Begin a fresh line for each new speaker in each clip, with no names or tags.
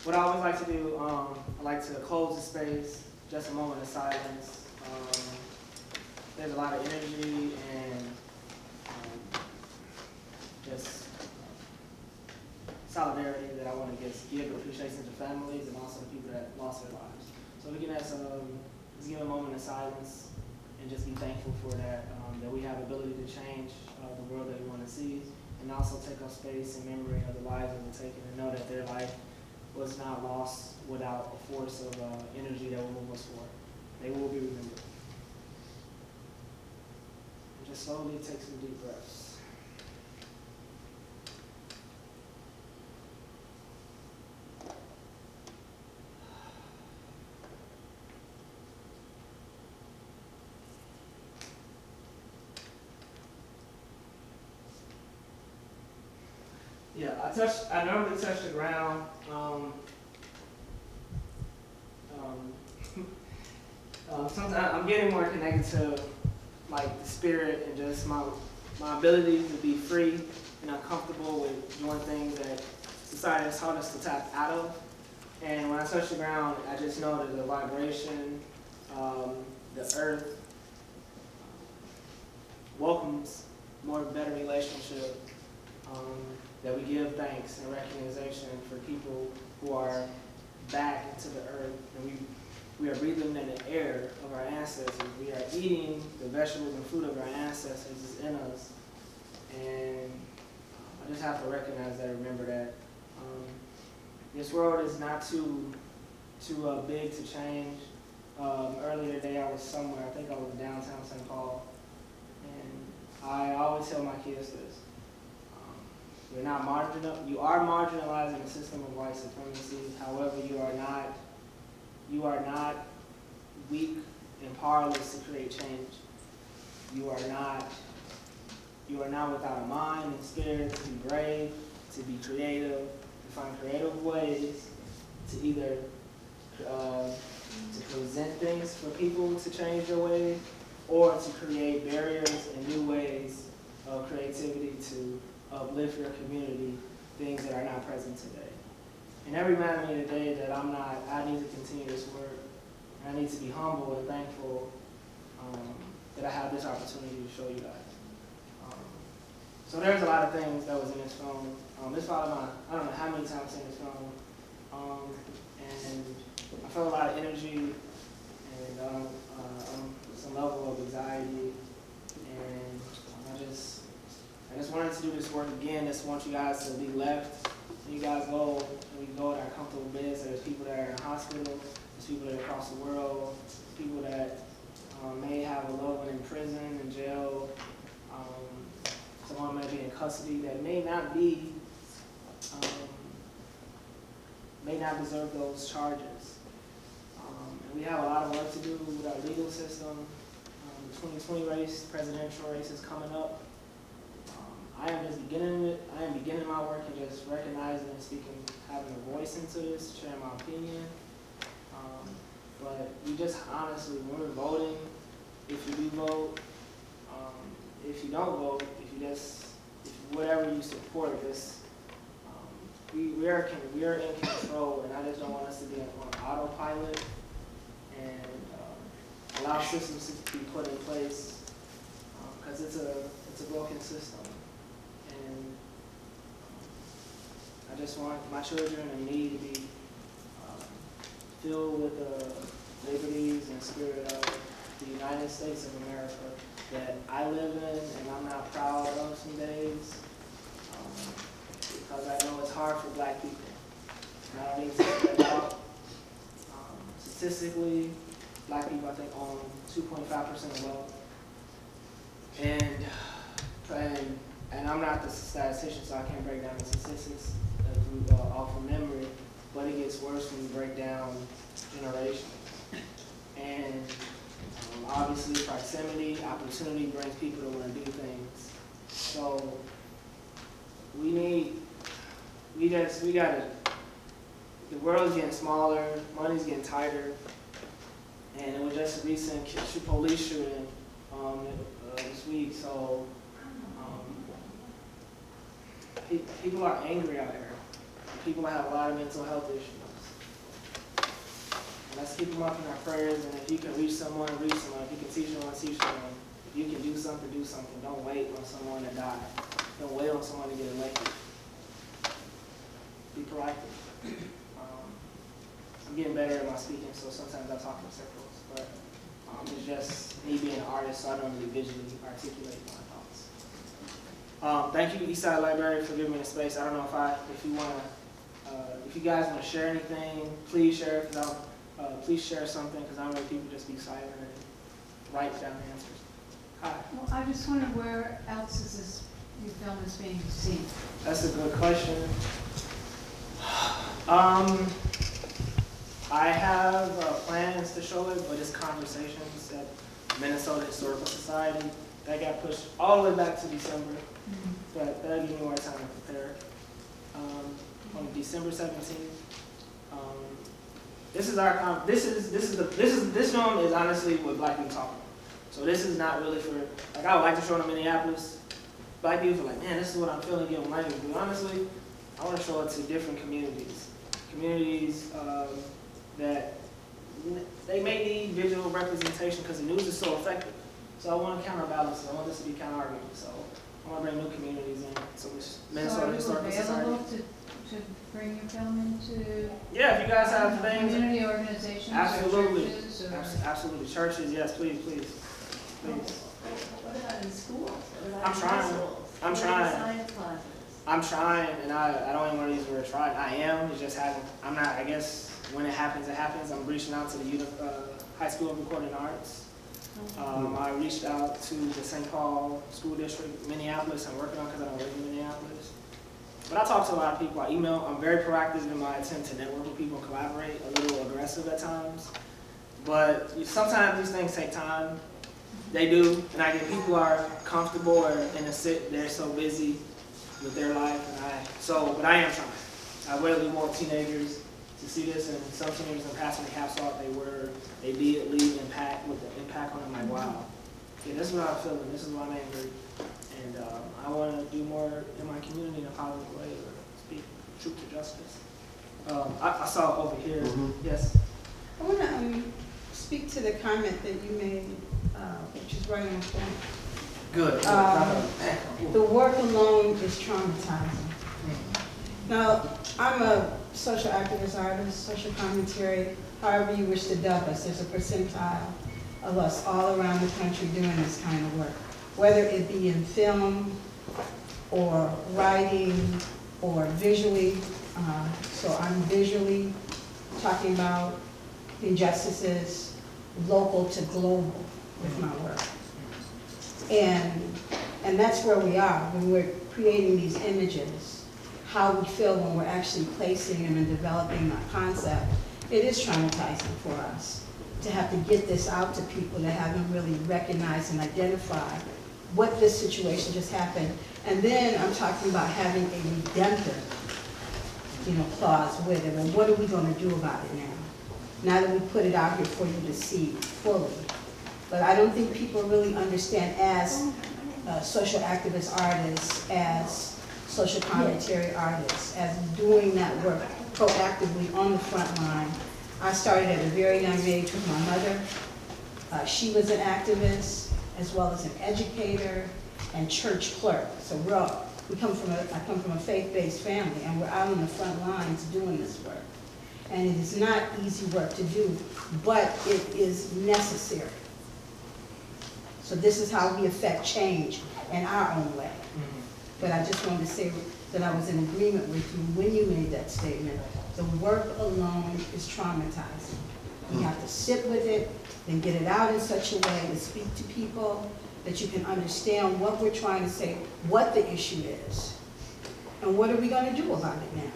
what I always like to do, I like to close the space, just a moment of silence. There's a lot of energy and just solidarity that I want to give appreciation to families and also the people that lost their lives. So we can just give a moment of silence and just be thankful for that, that we have the ability to change the world that we want to see, and also take up space in memory of the lives that were taken and know that their life was not lost without a force of energy that will move us forward. They will be remembered. And just slowly take some deep breaths. Yeah, I normally touch the ground. Sometimes I'm getting more connected to like the spirit and just my ability to be free and uncomfortable with doing things that society has taught us to tap out of. And when I touch the ground, I just know that the vibration, the earth welcomes better relationship. That we give thanks and recognition for people who are back into the earth, and we are breathing in the air of our ancestors. We are eating the vegetables and fruit of our ancestors is in us, and I just have to recognize that, remember that this world is not too big to change. Earlier today I was somewhere, I think I was in downtown St. Paul, and I always tell my kids this. You're not you are marginalizing the system of white supremacy. However, you are not weak and powerless to create change. You are not without a mind and spirit to be brave, to be creative, to find creative ways to either to present things for people to change their ways, or to create barriers and new ways of creativity to uplift your community, things that are not present today. And every man in the day that I need to continue this work, and I need to be humble and thankful that I have this opportunity to show you guys. So there's a lot of things that was in this film. This probably I don't know how many times I've seen this film, and I felt a lot of energy and some level of anxiety, and I just wanted to do this work again. Just want you guys to be left. You guys go, and we go at our comfortable beds. There's people that are in hospital. There's people that are across the world. People that may have a loved one in prison, in jail. Someone may be in custody that may not deserve those charges. And we have a lot of work to do with our legal system. The 2020 race, presidential race, is coming up. I am beginning my work and just recognizing and speaking, having a voice into this, sharing my opinion. But we just honestly, when we're voting, if you do vote, if you don't vote, if whatever you support, we are in control, and I just don't want us to be on autopilot and allow systems to be put in place, because it's a broken system. And I just want my children and me to be filled with the liberties and spirit of the United States of America that I live in, and I'm not proud of some days, because I know it's hard for black people. And I don't need to say that out. Statistically, black people, I think, own 2.5% of wealth. And I'm not the statistician, so I can't break down the statistics off of memory, but it gets worse when you break down generations. And obviously proximity, opportunity brings people to want to do things. So the world's getting smaller, money's getting tighter, and it was just a recent police shooting this week, so people are angry out here. People have a lot of mental health issues. let's keep them up in our prayers. And if you can reach someone, reach someone. If you can teach someone, teach someone. If you can do something, do something. Don't wait on someone to die. Don't wait on someone to get elected. Be proactive. I'm getting better at my speaking, so sometimes I talk in circles. But it's just me being an artist, so I don't really visually articulate my thoughts. Thank you, Eastside Library, for giving me the space. I don't know if you guys want to share anything, please share. Please share something, because I don't know people just be silent and write down the answers. Hi.
Well, I just wondered where else is this new film is being seen?
That's a good question. I have plans to show it, but it's conversations at Minnesota Historical Society. That got pushed all the way back to December. But that'll give me more time to prepare. On December 17th. This film is honestly what Black people talk about. So this is not really for, like, I would like to show it in Minneapolis. Black people are like, man, this is what I'm feeling, give them language. But honestly, I want to show it to different communities. Communities that they may need visual representation because the news is so effective. So I want to counterbalance it. I want this to be counter-argument. So I want to bring new communities in. So it's Minnesota Historical Society.
To bring your film into?
Yeah, if you guys have things.
Community organizations?
Absolutely.
Or churches? Or?
Absolutely. Churches, yes, please.
What about in schools?
I'm trying, and I don't even want to use the word try. I am. It just hasn't. I'm not. I guess when it happens, it happens. I'm reaching out to the High School of Recording Arts. I reached out to the St. Paul School District, Minneapolis. I'm working on because I don't live in Minneapolis. But I talk to a lot of people. I email. I'm very proactive in my attempt to network with people and collaborate. A little aggressive at times, but sometimes these things take time. They do, and I get people are comfortable or they're so busy with their life, but I am trying. I really want teenagers to see this, and some teenagers in passing the caps off, they did leave impact with the impact on them. Like, wow, yeah, this is what I'm feeling. This is what I'm angry, and I want to do more in my community in a positive way, or speak truth to justice. I saw over here. Mm-hmm. Yes.
I want to speak to the comment that you made, which is right on point.
Good.
The work alone is traumatizing. Now, I'm a social activist artist, social commentary, however you wish to dub us. There's a percentile of us all around the country doing this kind of work, whether it be in film or writing or visually. So I'm visually talking about injustices local to global with my work. And that's where we are when we're creating these images, how we feel when we're actually placing them and developing that concept. It is traumatizing for us to have to get this out to people that haven't really recognized and identified what this situation just happened. And then I'm talking about having a redemptive, clause with it. And what are we going to do about it now? Now that we put it out here for you to see fully. But I don't think people really understand as social activist artists, as social commentary artists, as doing that work proactively on the front line. I started at a very young age with my mother. She was an activist, as well as an educator and church clerk. So I come from a faith-based family, and we're out on the front lines doing this work. And it is not easy work to do, but it is necessary. So this is how we affect change in our own way. But I just wanted to say that I was in agreement with you when you made that statement. The work alone is traumatizing. You have to sit with it and get it out in such a way to speak to people that you can understand what we're trying to say, what the issue is, and what are we going to do about it now.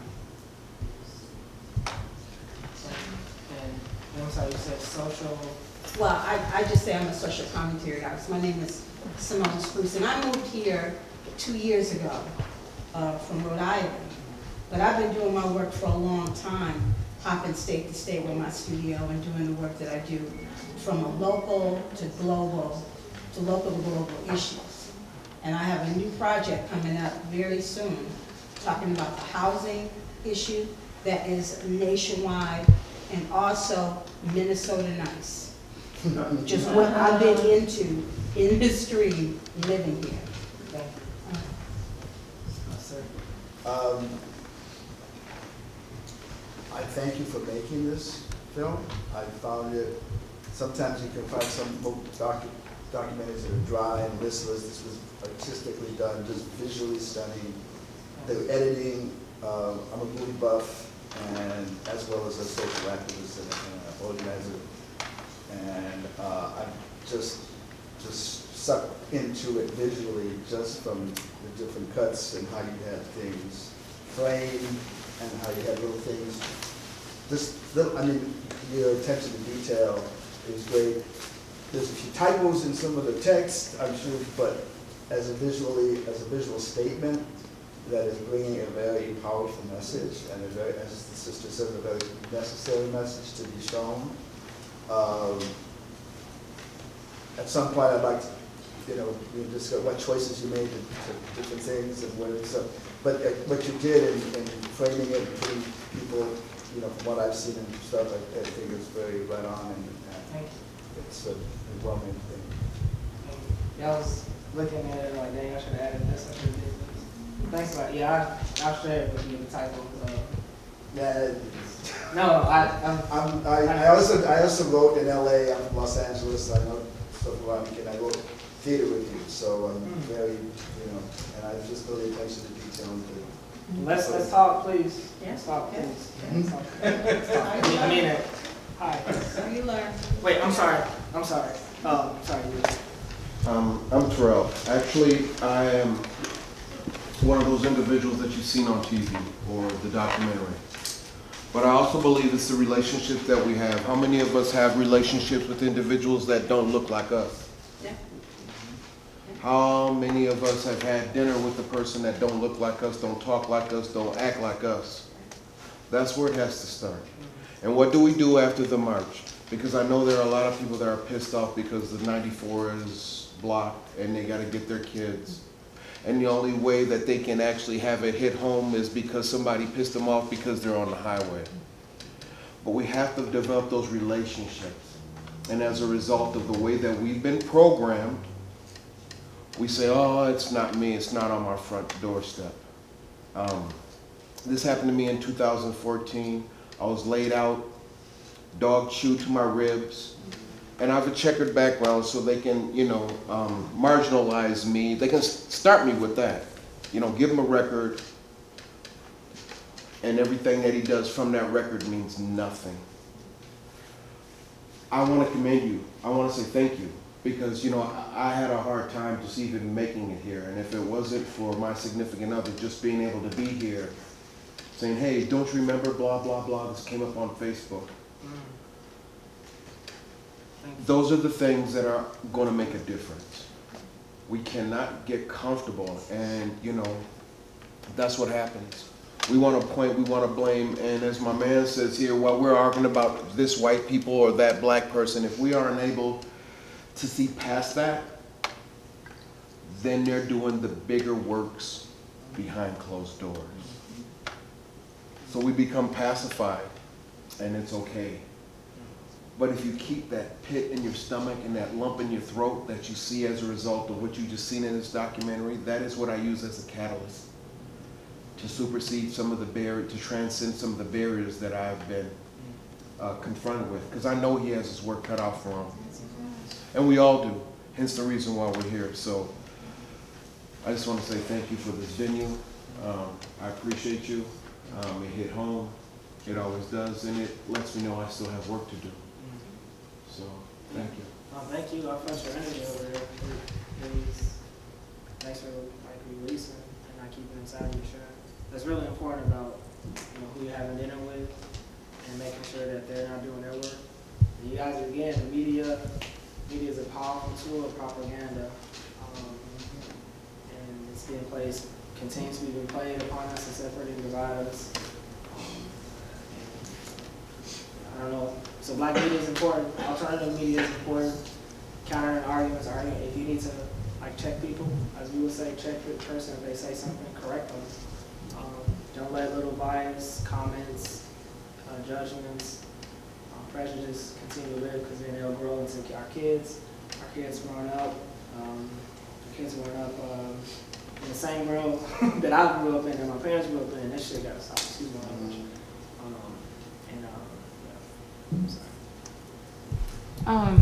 I'm sorry, you said social?
Well, I just say I'm a social commentary artist. My name is Simone Spruce, and I moved here 2 years ago from Rhode Island. But I've been doing my work for a long time, hopping state to state with my studio and doing the work that I do from a local to global issues. And I have a new project coming up very soon talking about the housing issue that is nationwide and also Minnesota Nice. Just what I've been into in the stream, living here.
Thank you. Sir.
I thank you for making this film. I found it, sometimes you can find some documentaries that are dry and listless. This was artistically done, just visually stunning. The editing, I'm a movie buff, and as well as a social activist and an organizer. And I'm just sucked into it visually, just from the different cuts and how you had things framed and how you had little things. I mean, your attention to detail is great. There's a few typos in some of the text, I'm sure, but as a visual statement, that is bringing a very powerful message and a very, as the sister said, a very necessary message to be shown. At some point, I'd like to, we discuss what choices you made to different things and where it's up. But what you did in framing it, and putting people, from what I've seen and stuff, I think it's very right on, and it's a well-made thing.
Yeah, I was looking at it like, dang, I should have added this, I should have did this. Thanks, but yeah, I'll share it with you, the typo.
Yeah.
No,
I also wrote in LA. I'm from Los Angeles. I know stuff about me, and I wrote theater reviews, so I'm very, and I just really attention to detail.
Let's talk, please.
Yes.
Talk,
Yes.
please. Let's talk. I mean it. Hi.
So you learn.
Wait, I'm sorry. Sorry.
I'm Terrell. Actually, I am one of those individuals that you've seen on TV or the documentary. But I also believe it's the relationship that we have. How many of us have relationships with individuals that don't look like us?
Yeah.
How many of us have had dinner with a person that don't look like us, don't talk like us, don't act like us? That's where it has to start. And what do we do after the march? Because I know there are a lot of people that are pissed off because the 94 is blocked and they got to get their kids. And the only way that they can actually have it hit home is because somebody pissed them off because they're on the highway. But we have to develop those relationships. And as a result of the way that we've been programmed, we say, oh, it's not me, it's not on my front doorstep. This happened to me in 2014. I was laid out, dog chewed to my ribs. And I have a checkered background, so they can, marginalize me. They can start me with that. Give him a record, and everything that he does from that record means nothing. I want to commend you. I want to say thank you, because, I had a hard time just even making it here. And if it wasn't for my significant other just being able to be here, saying, hey, don't you remember blah, blah, blah, this came up on Facebook. Those are the things that are going to make a difference. We cannot get comfortable, and that's what happens. We want to point, we want to blame, and as my man says here, while we're arguing about this white people or that black person, if we aren't able to see past that, then they're doing the bigger works behind closed doors. So we become pacified, and it's okay. But if you keep that pit in your stomach and that lump in your throat that you see as a result of what you just seen in this documentary, that is what I use as a catalyst to supersede some of the barriers, to transcend some of the barriers that I've been confronted with. Because I know he has his work cut out for him. And we all do, hence the reason why we're here. So I just want to say thank you for this venue. I appreciate you. It hit home. It always does, and it lets me know I still have work to do. So, thank you.
Thank you for your energy over there. Thanks for releasing and not keeping inside your shirt. That's really important about who you're having dinner with and making sure that they're not doing their work. And you guys, again, the media is a powerful tool of propaganda, and it's being played, continues to be played upon us and separate and divide us. I don't know. So black media is important. Alternative media is important. Countering arguments, if you need to check people, as we would say, check the person if they say something, correct them. Don't let little bias, comments, judgments prejudice continue to live, because then they'll grow into our kids growing up, in the same world that I grew up in and my parents grew up in, and that shit gotta stop. Excuse my language. Yeah.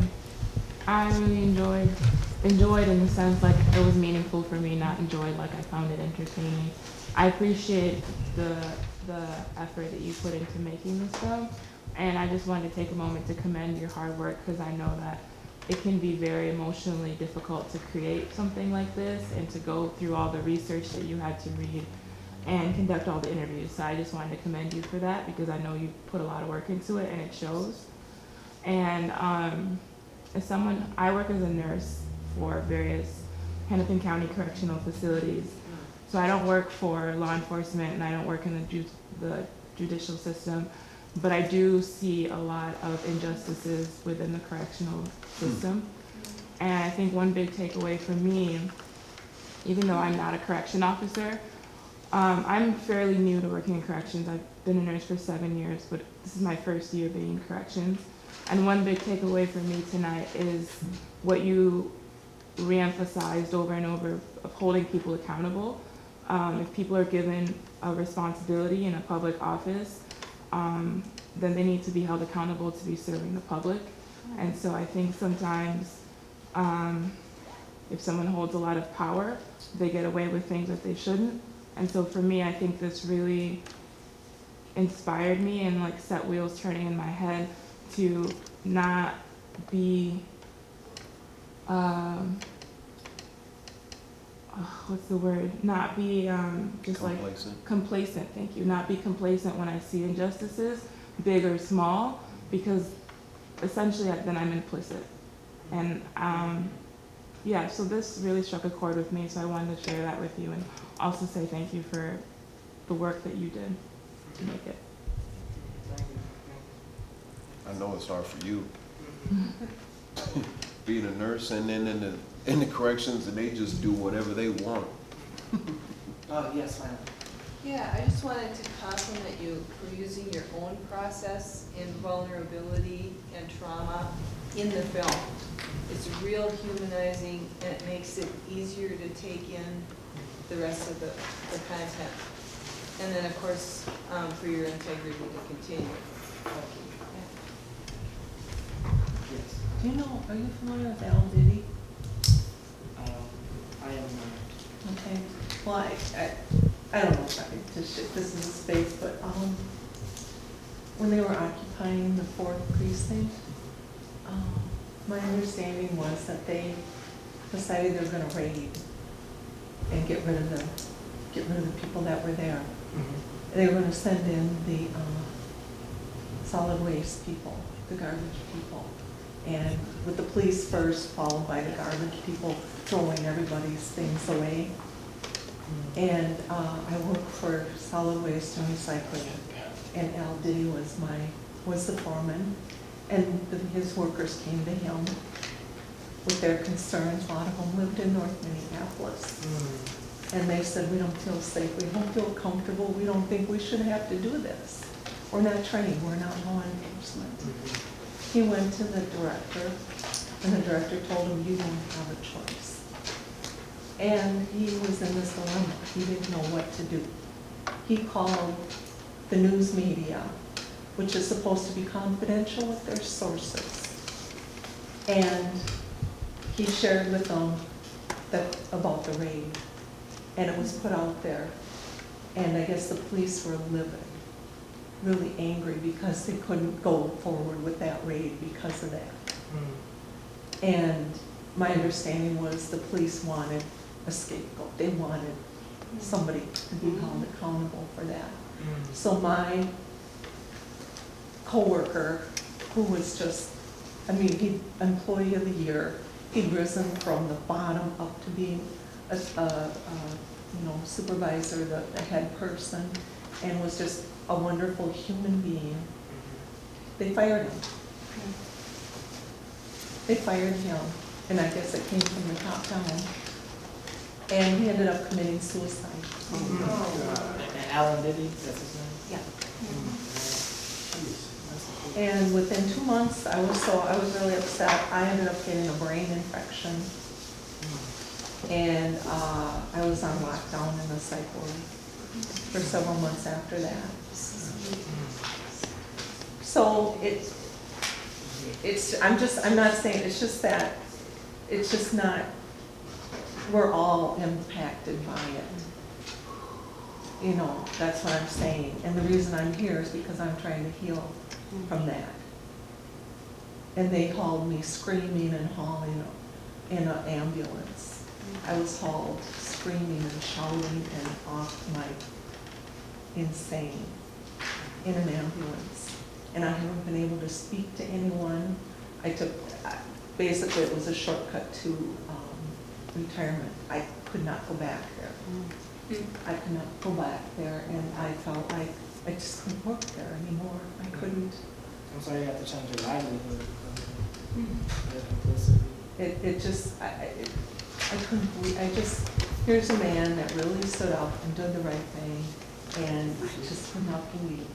I really enjoyed in the sense like it was meaningful for me, not enjoyed like I found it entertaining. I appreciate the effort that you put into making this film, and I just wanted to take a moment to commend your hard work, because I know that it can be very emotionally difficult to create something like this and to go through all the research that you had to read and conduct all the interviews. So I just wanted to commend you for that, because I know you put a lot of work into it and it shows. And as someone, I work as a nurse for various Hennepin County correctional facilities. So I don't work for law enforcement and I don't work in the judicial system, but I do see a lot of injustices within the correctional system. And I think one big takeaway for me, even though I'm not a correction officer, I'm fairly new to working in corrections. I've been a nurse for 7 years, but this is my first year being in corrections. And one big takeaway for me tonight is what you reemphasized over and over of holding people accountable. If people are given a responsibility in a public office, then they need to be held accountable to be serving the public. And so I think sometimes if someone holds a lot of power, they get away with things that they shouldn't. And so for me, I think this really inspired me and like set wheels turning in my head to not be, what's the word? Not be just
Complacent.
like complacent, thank you. Not be complacent when I see injustices, big or small, because essentially then I'm implicit. And yeah, so this really struck a chord with me, so I wanted to share that with you and also say thank you for the work that you did to make it.
I know it's hard for you. Being a nurse and then in the corrections and they just do whatever they want.
Oh, yes, ma'am.
Yeah, I just wanted to compliment you for using your own process in vulnerability and trauma in the film. It's real humanizing and it makes it easier to take in the rest of the content. And then, of course, for your integrity to continue.
Yes.
Do you know, are you familiar with Al Diddy?
I am not.
Okay, well, I don't know if I could just shift this in space, but when they were occupying the 4th precinct, my understanding was that they decided they were gonna raid and get rid of the people that were there.
Mm-hmm.
They were gonna send in the solid waste people, the garbage people. And with the police first, followed by the garbage people throwing everybody's things away. And I worked for solid waste and recycling, and Al Diddy was the foreman, and his workers came to him with their concerns. A lot of them lived in North Minneapolis. And they said, we don't feel safe, we don't feel comfortable, we don't think we should have to do this. We're not trained, we're not law enforcement. He went to the director, and the director told him, you don't have a choice. And he was in this dilemma. He didn't know what to do. He called the news media, which is supposed to be confidential with their sources. And he shared with them about the raid. And it was put out there. And I guess the police were livid, really angry, because they couldn't go forward with that raid because of that. And my understanding was the police wanted a scapegoat. They wanted somebody to be held accountable for that. So my coworker, who was just, he employee of the year, he'd risen from the bottom up to being a supervisor, the head person, and was just a wonderful human being. They fired him. They fired him, and I guess it came from the top down. And he ended up committing suicide.
And Alan Diddy, that's his name?
Yeah.
Jeez, that's a cool.
And within 2 months, I was really upset. I ended up getting a brain infection. And I was on lockdown in the psych ward for several months after that. So I'm not saying, it's just that, it's just not, we're all impacted by it. You know, that's what I'm saying. And the reason I'm here is because I'm trying to heal from that. And they hauled me screaming and hauling in an ambulance. I was hauled screaming and shouting and off my insane in an ambulance. And I haven't been able to speak to anyone. Basically it was a shortcut to retirement. I could not go back there. I could not go back there, and I felt like I just couldn't work there anymore. I couldn't.
I'm sorry you have to change your livelihood.
I couldn't believe, here's a man that really stood up and did the right thing, and I just could not believe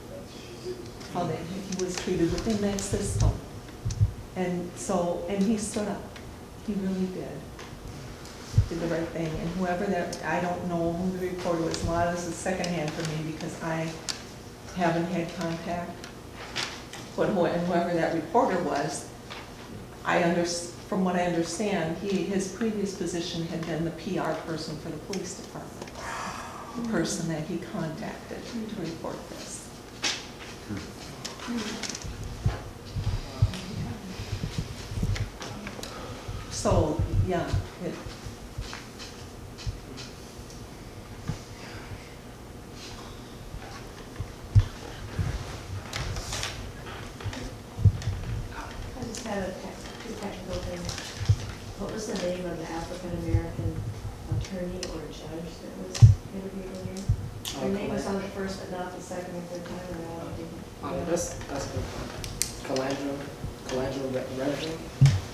how that he was treated within that system. And he stood up. He really did the right thing. And whoever that, I don't know who the reporter was. A lot of this is secondhand for me because I haven't had contact. But whoever that reporter was, from what I understand, his previous position had been the PR person for the police department, the person that he contacted to report this. So, yeah,
I just had two technical things. What was the name of the African-American attorney or judge that was interviewed in here? Her name was on the first, but not the second or third time around.
That's a good point.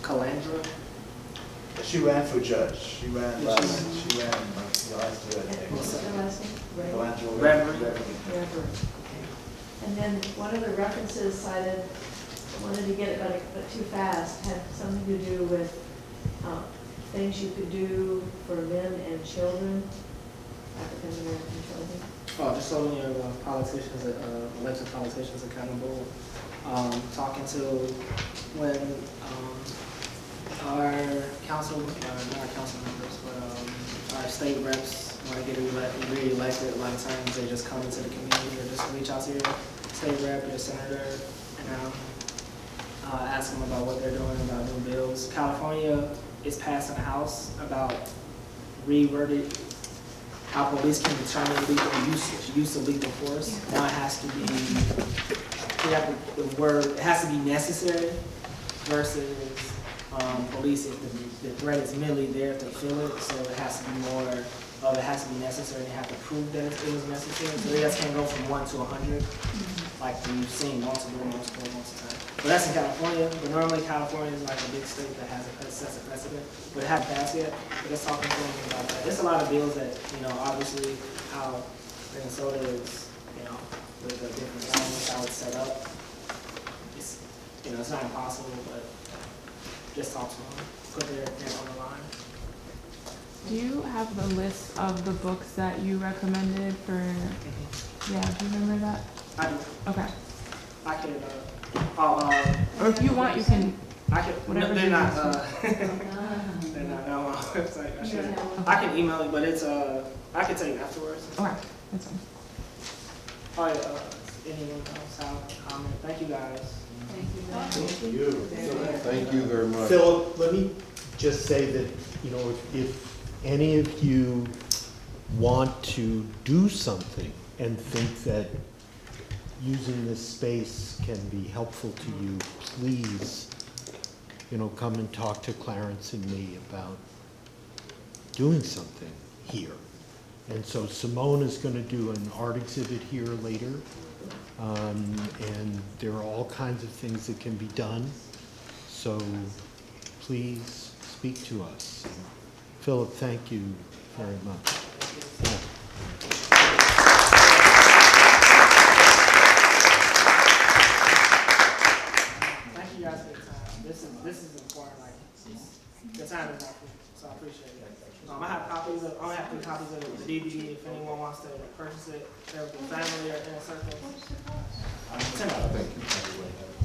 Calandra.
She ran for judge. She ran last year, I think.
What's her last name?
Reverend.
Reverend. Okay. And then one of the references cited, I wanted to get it but too fast, had something to do with things you could do for men and children, African American children.
Oh, just holding your politicians, elected politicians accountable. Talking to when our council, not our council members, but our state reps want to get re-elected. A lot of times they just come into the community or just reach out to your state rep, your senator, and ask them about what they're doing about new bills. California is passing a house about reworded how police can determine lethal use of lethal force. Now it has to be, it has to be necessary versus police if the threat is merely there to feel it. So it has to be more of it has to be necessary. They have to prove that it was necessary. So they just can't go from 1 to 100 like we've seen multiple times. But that's in California. But normally California is like a big state that sets a precedent. But it hasn't passed yet. But let's talk to them about that. There's a lot of bills that, obviously how Minnesota is, with the different governments, how it's set up. It's, it's not impossible, but just talk to them. Put their neck on the line.
Do you have the list of the books that you recommended for, yeah, do you remember that?
I do.
Okay.
I can,
or if you want, you can,
I can,
whatever.
they're not on my website. I can email it, but it's, I can take it afterwards.
Okay, that's fine.
All right, anyone else have a comment? Thank you guys.
Thank you.
Thank you very much.
Philip, let me just say that, if any of you want to do something and think that using this space can be helpful to you, please, come and talk to Clarence and me about doing something here. And so Simone is going to do an art exhibit here later, and there are all kinds of things that can be done. So please speak to us. Philip, thank you very much. Yeah.
this is important, like, the time is not free, so I appreciate it. I have copies of, I have 3 copies of the DVD if anyone wants to purchase it, share with their family or inner circle.
Thank you.